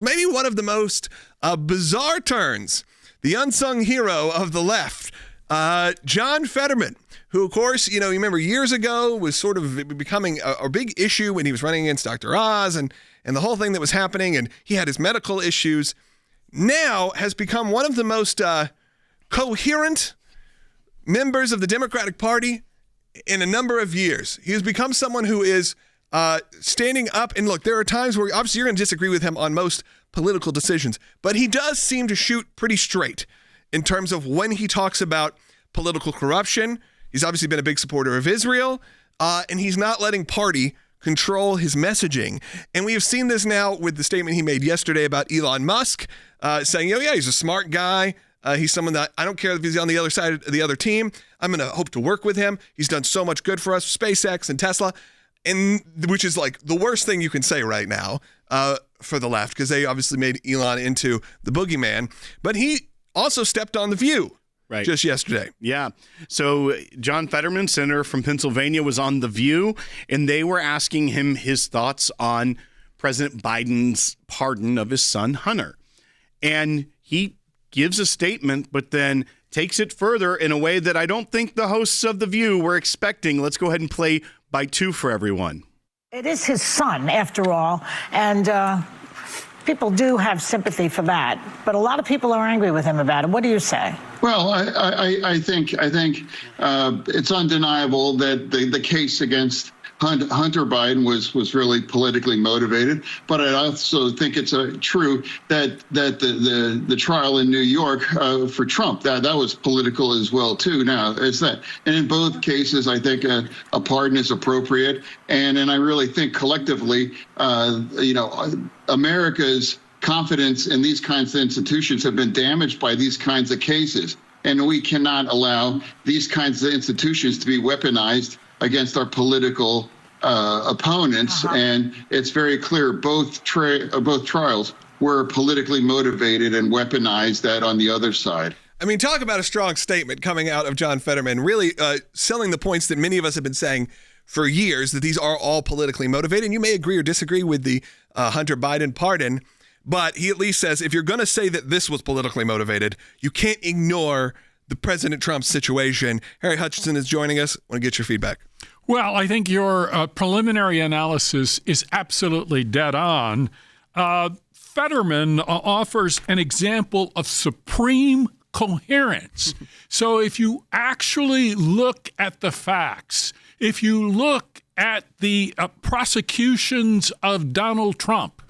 maybe one of the most bizarre turns. The unsung hero of the left, John Fetterman, who, of course, you remember years ago was sort of becoming a big issue when he was running against Dr. Oz and the whole thing that was happening, and he had his medical issues, now has become one of the most coherent members of the Democratic Party in a number of years. He has become someone who is standing up, and look, there are times where obviously you're going to disagree with him on most political decisions, but he does seem to shoot pretty straight in terms of when he talks about political corruption. He's obviously been a big supporter of Israel, and he's not letting party control his messaging. And we have seen this now with the statement he made yesterday about Elon Musk, saying, yeah, he's a smart guy. He's someone that I don't care if he's on the other side of the other team. I'm going to hope to work with him. He's done so much good for us, SpaceX and Tesla, and which is like the worst thing you can say right now for the left, because they obviously made Elon into the boogeyman. But he also stepped on The View just yesterday. Yeah. So John Fetterman, senator from Pennsylvania, was on The View, and they were asking him his thoughts on President Biden's pardon of his son, Hunter. And he gives a statement, but then takes it further in a way that I don't think the hosts of The View were expecting. Let's go ahead and play bite 2 for everyone. It is his son, after all, and people do have sympathy for that. But a lot of people are angry with him about it. What do you say? Well, I think it's undeniable that the case against Hunter Biden was really politically motivated, but I also think it's true that the trial in New York for Trump that was political as well too. Now it's that, and in both cases, I think a pardon is appropriate, and I really think collectively, America's confidence in these kinds of institutions have been damaged by these kinds of cases, and we cannot allow these kinds of institutions to be weaponized against our political opponents. And it's very clear both trials were politically motivated and weaponized that on the other side. I mean, talk about a strong statement coming out of John Fetterman, really selling the points that many of us have been saying for years, that these are all politically motivated. And you may agree or disagree with the Hunter Biden pardon, but he at least says if you're going to say that this was politically motivated, you can't ignore the President Trump situation. Harry Hutchinson is joining us. I want to get your feedback. Well, I think your preliminary analysis is absolutely dead on. Fetterman offers an example of supreme coherence. So if you actually look at the facts, if you look at the prosecutions of Donald Trump,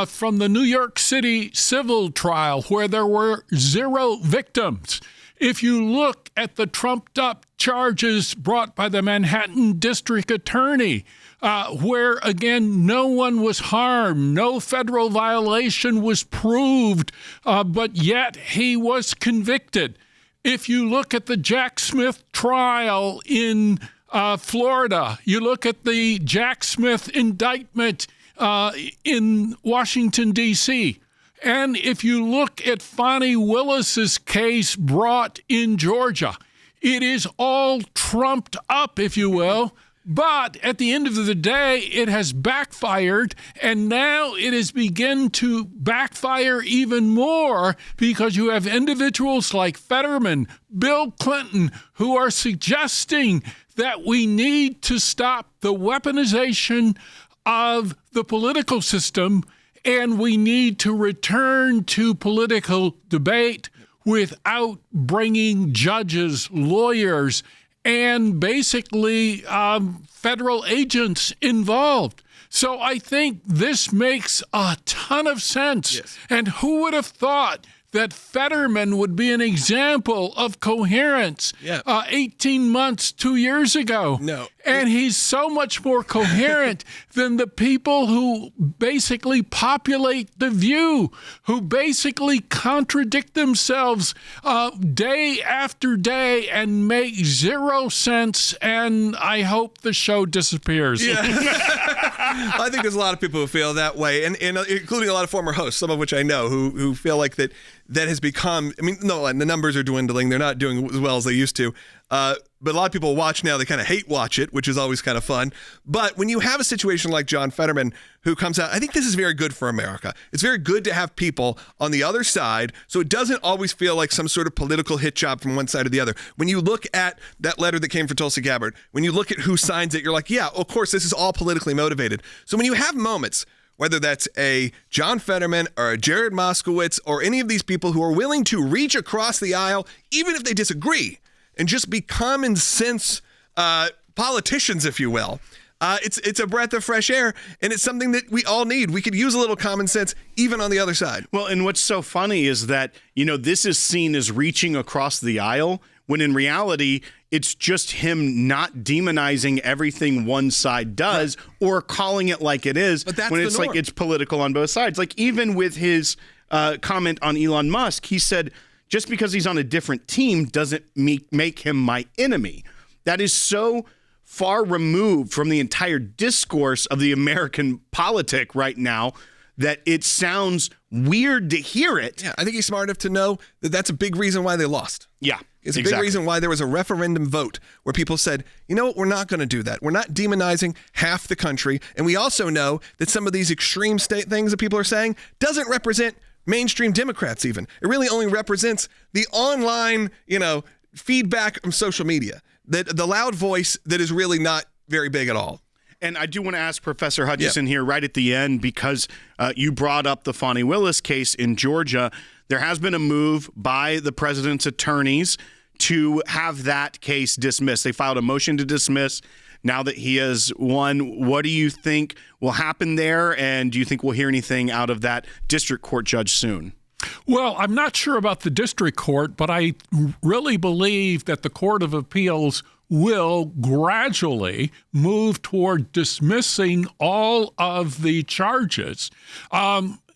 from the New York City civil trial where there were 0 victims, if you look at the trumped-up charges brought by the Manhattan District Attorney, where, again, no one was harmed, no federal violation was proved, but yet he was convicted. If you look at the Jack Smith trial in Florida, you look at the Jack Smith indictment in Washington, D.C., and if you look at Fonnie Willis's case brought in Georgia, it is all trumped up, if you will. But at the end of the day, it has backfired, and now it has begun to backfire even more because you have individuals like Fetterman, Bill Clinton, who are suggesting that we need to stop the weaponization of the political system, and we need to return to political debate without bringing judges, lawyers, and basically federal agents involved. So I think this makes a ton of sense. Yes. And who would have thought that Fetterman would be an example of coherence 18 months, 2 years ago? No. And he's so much more coherent than the people who basically populate The View, who basically contradict themselves day after day and make 0 sense, and I hope the show disappears. Yeah. I think there's a lot of people who feel that way, and including a lot of former hosts, some of which I know, who feel like that has become, I mean, no, and the numbers are dwindling. They're not doing as well as they used to. but a lot of people watch now, they kind of hate watch it, which is always kind of fun. But when you have a situation like John Fetterman who comes out, I think this is very good for America. It's very good to have people on the other side, so it doesn't always feel like some sort of political hit job from one side or the other. When you look at that letter that came from Tulsi Gabbard, when you look at who signs it, you're like, yeah, of course, this is all politically motivated. So when you have moments, whether that's a John Fetterman or a Jared Moskowitz or any of these people who are willing to reach across the aisle, even if they disagree, and just be common sense politicians, if you will, it's a breath of fresh air, and it's something that we all need. We could use a little common sense even on the other side. Well, and what's so funny is that, this is seen as reaching across the aisle, when in reality, it's just him not demonizing everything one side does or calling it like it is, but that's when the it's norm. like it's political on both sides. Like even with his comment on Elon Musk, he said, just because he's on a different team doesn't make him my enemy. That is so far removed from the entire discourse of the American politic right now that it sounds weird to hear it. Yeah, I think he's smart enough to know that that's a big reason why they lost. Yeah, It's a big reason why there was a referendum vote where people said, you know what, we're not going to do that. We're not demonizing half the country. And we also know that some of these extreme state things that people are saying doesn't represent mainstream Democrats even. It really only represents the online, feedback from social media, the loud voice that is really not very big at all. And I do want to ask Professor Hutchison here right at the end, because you brought up the Fani Willis case in Georgia. There has been a move by the president's attorneys to have that case dismissed. They filed a motion to dismiss now that he has won. What do you think will happen there? And do you think we'll hear anything out of that district court judge soon? Well, I'm not sure about the district court, but I really believe that the Court of Appeals will gradually move toward dismissing all of the charges.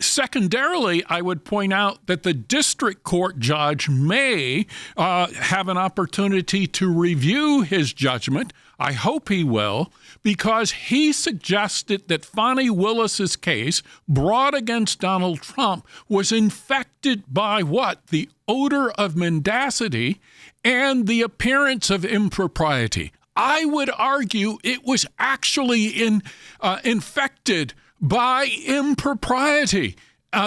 Secondarily, I would point out that the district court judge may have an opportunity to review his judgment. I hope he will, because he suggested that Fani Willis's case brought against Donald Trump was infected by what? The odor of mendacity and the appearance of impropriety. I would argue it was actually infected by impropriety.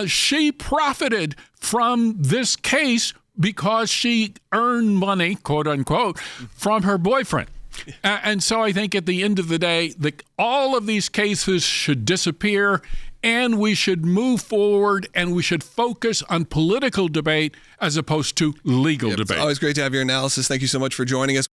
She profited from this case because she earned money, quote unquote, from her boyfriend. And so I think at the end of the day, all of these cases should disappear, and we should move forward, and we should focus on political debate as opposed to legal debate. It's always great to have your analysis. Thank you so much for joining us.